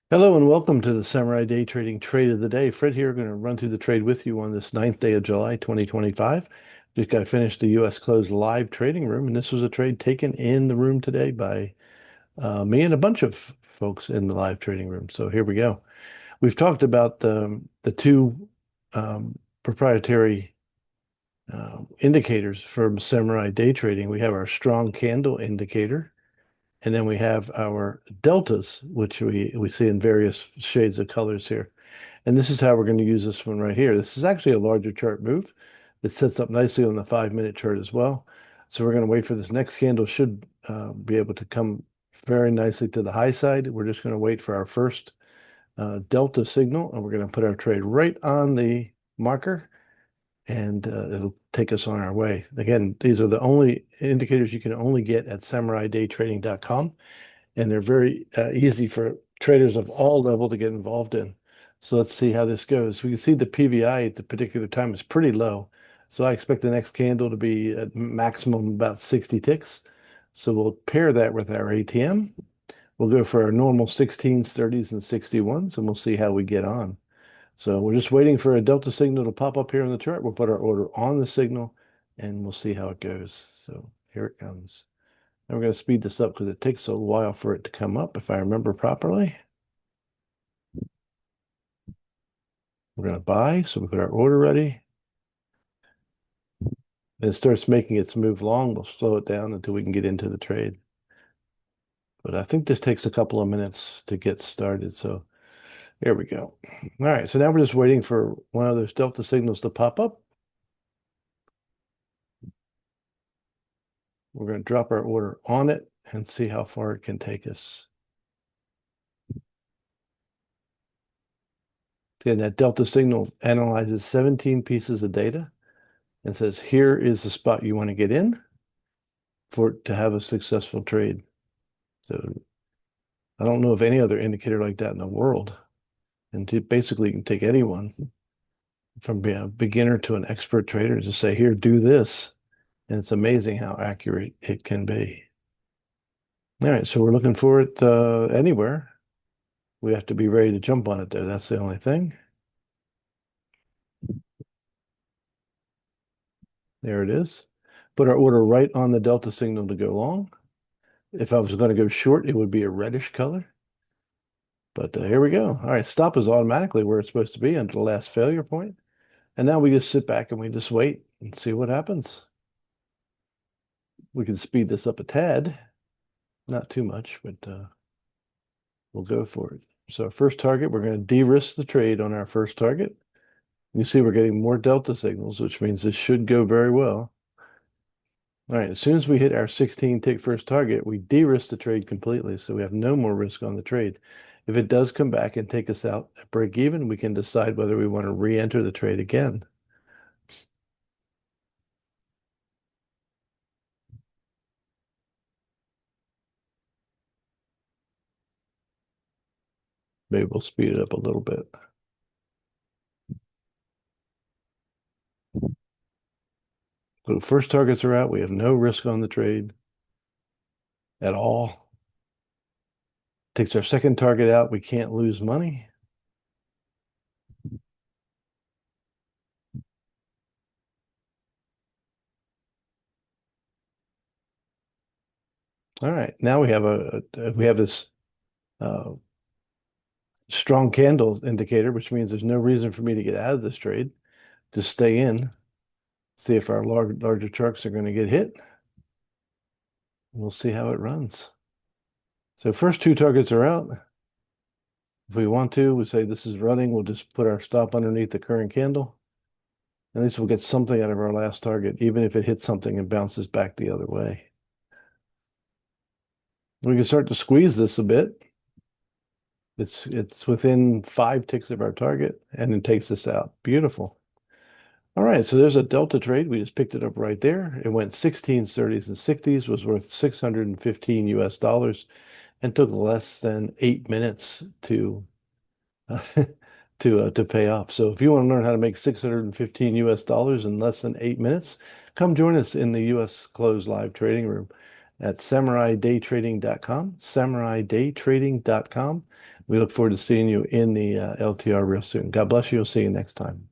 Hello and welcome to the Samurai Day Trading Trade of the Day. Fred here, going to run through the trade with you on this 9th day of July, 2025. Just got to finish the U.S. closed live trading room, and this was a trade taken in the room today by me and a bunch of folks in the live trading room. So here we go. We've talked about the two proprietary indicators for Samurai Day Trading. We have our strong candle indicator, and then we have our deltas, which we see in various shades of colors here. And this is how we're going to use this one right here. This is actually a larger chart move that sets up nicely on the 5-minute chart as well. So we're going to wait for this next candle. Should be able to come very nicely to the high side. We're just going to wait for our first delta signal, and we're going to put our trade right on the marker, and it'll take us on our way. Again, these are the only indicators you can only get at samuraidaytrading.com, and they're very easy for traders of all level to get involved in. So let's see how this goes. We can see the PVI at the particular time is pretty low. So I expect the next candle to be at maximum about 60 ticks. So we'll pair that with our ATM. We'll go for our normal 16s, 30s, and 61s, and we'll see how we get on. So we're just waiting for a delta signal to pop up here on the chart. We'll put our order on the signal, and we'll see how it goes. So here it comes. And we're going to speed this up because it takes a while for it to come up, if I remember properly. We're going to buy, so we put our order ready. And it starts making its move long. We'll slow it down until we can get into the trade. But I think this takes a couple of minutes to get started. So there we go. All right, so now we're just waiting for one of those delta signals to pop up. We're going to drop our order on it and see how far it can take us. Again, that delta signal analyzes 17 pieces of data and says, here is the spot you want to get in for to have a successful trade. So I don't know of any other indicator like that in the world. And basically, you can take anyone from being a beginner to an expert trader to say, here, do this. And it's amazing how accurate it can be. All right, so we're looking for it anywhere. We have to be ready to jump on it there. That's the only thing. There it is. Put our order right on the delta signal to go long. If I was going to go short, it would be a reddish color. But here we go. All right, stop is automatically where it's supposed to be under the last failure point. And now we just sit back and we just wait and see what happens. We can speed this up a tad. Not too much, but we'll go for it. So first target, we're going to de-risk the trade on our first target. You see we're getting more delta signals, which means this should go very well. All right, as soon as we hit our 16 tick first target, we de-risk the trade completely, so we have no more risk on the trade. If it does come back and take us out at break even, we can decide whether we want to re-enter the trade again. Maybe we'll speed it up a little bit. So first targets are out. We have no risk on the trade at all. Takes our second target out. We can't lose money. All right, now we have this uh, strong candles indicator, which means there's no reason for me to get out of this trade. Just stay in, see if our larger trucks are going to get hit. We'll see how it runs. So first two targets are out. If we want to, we say this is running, we'll just put our stop underneath the current candle. At least we'll get something out of our last target, even if it hits something and bounces back the other way. We can start to squeeze this a bit. It's within 5 ticks of our target, and it takes us out. Beautiful. All right, so there's a delta trade. We just picked it up right there. It went 16s, 30s, and 60s, was worth 615 US dollars, and took less than 8 minutes to to pay off. So if you want to learn how to make 615 US dollars in less than 8 minutes, come join us in the US closed live trading room at samuraidaytrading.com, samuraidaytrading.com. We look forward to seeing you in the LTR real soon. God bless you. We'll see you next time.